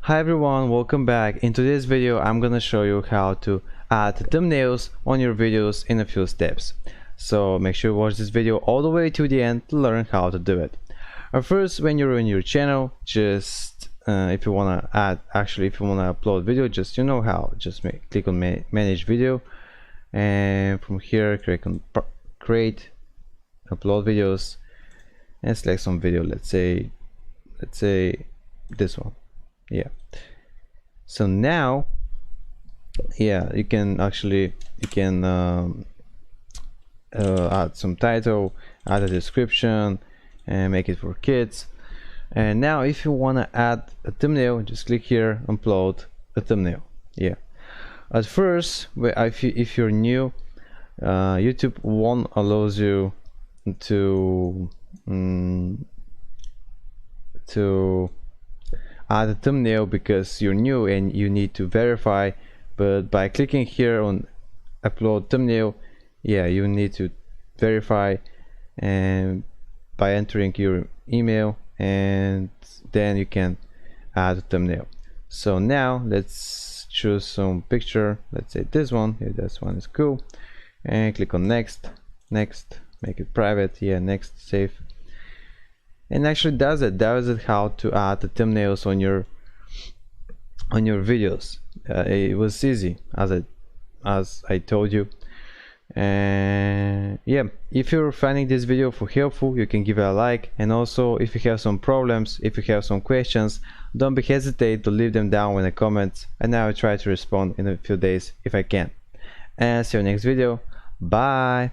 Hi everyone, welcome back. In today's video I'm gonna show you how to add thumbnails on your videos in a few steps. So make sure you watch this video all the way to the end to learn how to do it. First, when you're in your channel, just if you wanna upload video, just click on manage video, and from here click on create upload videos and select some video. Let's say this one. Yeah, so now you can add some title, add a description, and make it for kids. And now if you want to add a thumbnail, just click here, upload a thumbnail. Yeah, at first, if you're new, YouTube won't allow you to add a thumbnail because you're new and you need to verify. But by clicking here on upload thumbnail, you need to verify, and by entering your email, and then you can add a thumbnail. So now let's choose some picture. Let's say this one. This one is cool, and click on next, make it private. Next, save. And actually does it how to add the thumbnails on your videos. It was easy, as I told you. And if you're finding this video helpful, you can give it a like, and also if you have some problems, if you have some questions, don't hesitate to leave them down in the comments, and I will try to respond in a few days if I can. And see you next video. Bye.